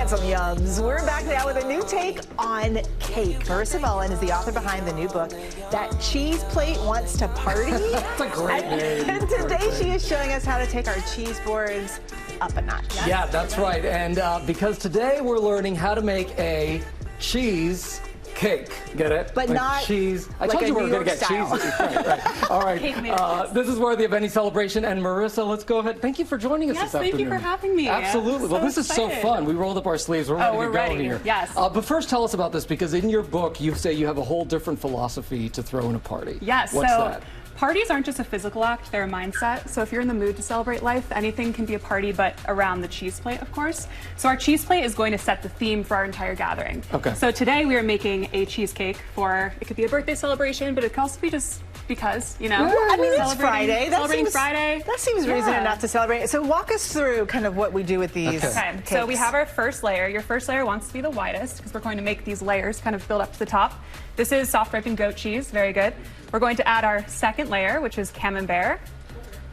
got some yums. We're back now with a new take on cake. Marissa Mullen is the author behind the new book, That Cheese Plate Wants to Party. That's a great name. And today she is showing us how to take our cheese boards up a notch. Yeah, that's right. And because today we're learning how to make a cheese cake. Get it? But like not cheese. I like told you we were going to get New York cheese. Right. All right. This is worthy of any celebration. And Marissa, let's go ahead. Thank you for joining us this afternoon. Thank you for having me. Absolutely. Well, this is so fun. We rolled up our sleeves. We're ready to go here. Yes. But first, tell us about this, because in your book, you say you have a whole different philosophy to throw in a party. Yes. What's that? Parties aren't just a physical act, they're a mindset. So if you're in the mood to celebrate life, anything can be a party, but around the cheese plate, of course. So our cheese plate is going to set the theme for our entire gathering. Okay. So today we are making a cheesecake for, it could be a birthday celebration, but it could also be just because, you know. Well, I mean, it's Friday. Friday. That seems reason enough to celebrate. So walk us through kind of what we do with these cakes. So we have our first layer. Your first layer wants to be the widest because we're going to make these layers kind of build up to the top. This is soft ripened goat cheese, very good. We're going to add our second layer, which is camembert,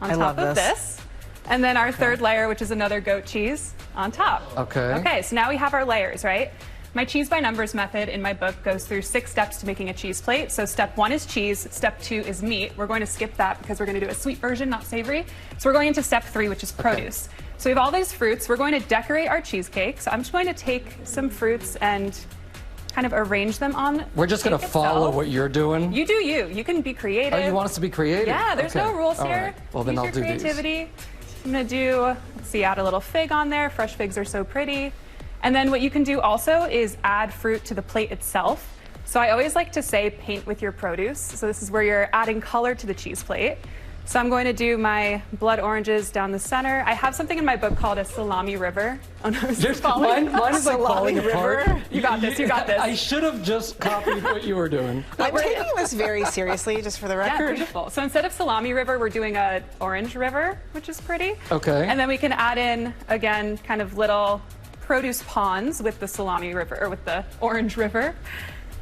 on top of this. And then our third layer, which is another goat cheese, on top. Okay, so now we have our layers, right? My cheese by numbers method in my book goes through 6 steps to making a cheese plate. So step 1 is cheese, step 2 is meat. We're going to skip that because we're going to do a sweet version, not savory. So we're going into step 3, which is produce. So we have all these fruits. We're going to decorate our cheesecake. So I'm just going to take some fruits and kind of arrange them on. We're just going to follow what you're doing. You do you. You can be creative. Oh, you want us to be creative? Yeah, there's no rules all here. Right. Well, then I'll do creativity. I'm going to do, let's see, add a little fig on there. Fresh figs are so pretty. And then what you can do also is add fruit to the plate itself. So I always like to say paint with your produce. So this is where you're adding color to the cheese plate. So I'm going to do my blood oranges down the center. I have something in my book called a salami river. Oh no, it's just falling. Mine is like falling apart. You got this, you got this. I should have just copied what you were doing. I'm taking this very seriously, just for the record. Yeah, beautiful. So instead of salami river, we're doing a orange river, which is pretty. Okay. And then we can add in, again, kind of little produce ponds with the salami river, or with the orange river.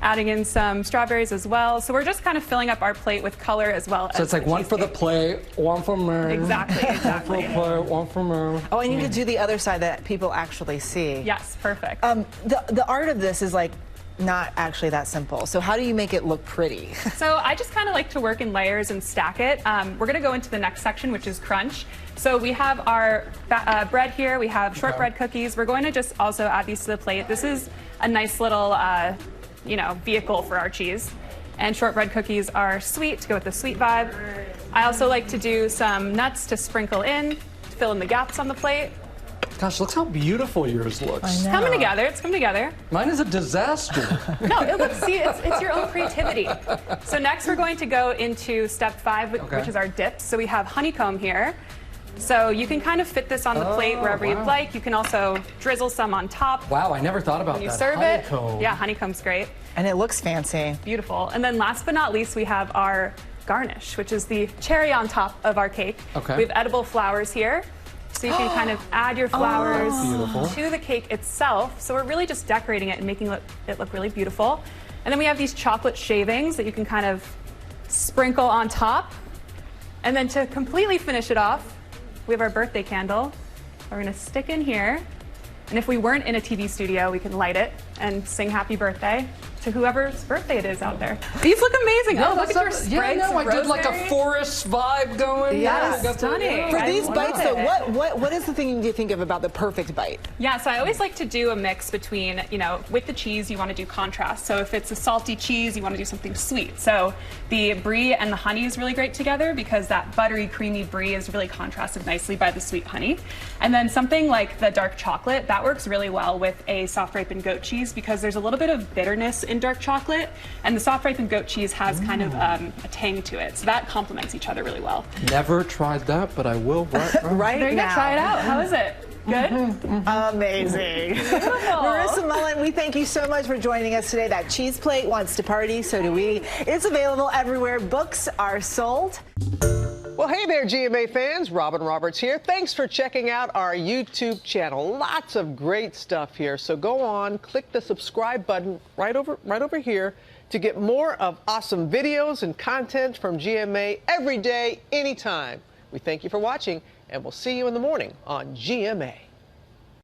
Adding in some strawberries as well. So we're just kind of filling up our plate with color as well. So it's like one for the plate, one for me. Exactly. One for the plate, one for me. Oh, I need to do the other side that people actually see. Yes, perfect. The art of this is like not actually that simple. So how do you make it look pretty? So I just kind of like to work in layers and stack it. We're going to go into the next section, which is crunch. So we have our bread here. We have shortbread cookies. We're going to just also add these to the plate. This is a nice little vehicle for our cheese. And shortbread cookies are sweet, to go with the sweet vibe. I also like to do some nuts to sprinkle in, to fill in the gaps on the plate. Gosh, look how beautiful yours looks. It's coming together, it's coming together. Mine is a disaster. No, it looks, see, it's your own creativity. So next we're going to go into step 5, which is our dips. So we have honeycomb here. So you can kind of fit this on the plate wherever you'd like. You can also drizzle some on top. Wow, I never thought about when you that. serve honeycomb. it. Yeah, honeycomb's great. And it looks fancy. Beautiful. And then last but not least, we have our garnish, which is the cherry on top of our cake. Okay. We have edible flowers here. So you can kind of add your flowers to the cake itself. So we're really just decorating it and making it look really beautiful. And then we have these chocolate shavings that you can kind of sprinkle on top. And then to completely finish it off, we have our birthday candle. We're going to stick in here. And if we weren't in a TV studio, we can light it and sing happy birthday to whoever's birthday it is out there. These look amazing. Yeah, oh, look at your sprigs. Yeah, no, I did like a rosemary. forest vibe going. Yes, stunning. For these bites, though, it. what is the thing you think of about the perfect bite? Yeah, so I always like to do a mix between, with the cheese, you want to do contrast. So if it's a salty cheese, you want to do something sweet. So the brie and the honey is really great together because that buttery, creamy brie is really contrasted nicely by the sweet honey. And then something like the dark chocolate, that works really well with a soft ripened goat cheese because there's a little bit of bitterness in dark chocolate, and the soft ripened goat cheese has kind of a tang to it. So that complements each other really well. Never tried that, but I will right there you now. go, try it out. How is it? Good? Amazing. Marissa Mullen, we thank you so much for joining us today. That cheese plate wants to party, so do we. It's available everywhere books are sold. Well, hey there, GMA fans. Robin Roberts here. Thanks for checking out our YouTube channel. Lots of great stuff here. So go on, click the subscribe button right over here to get more of awesome videos and content from GMA every day, anytime. We thank you for watching, and we'll see you in the morning on GMA.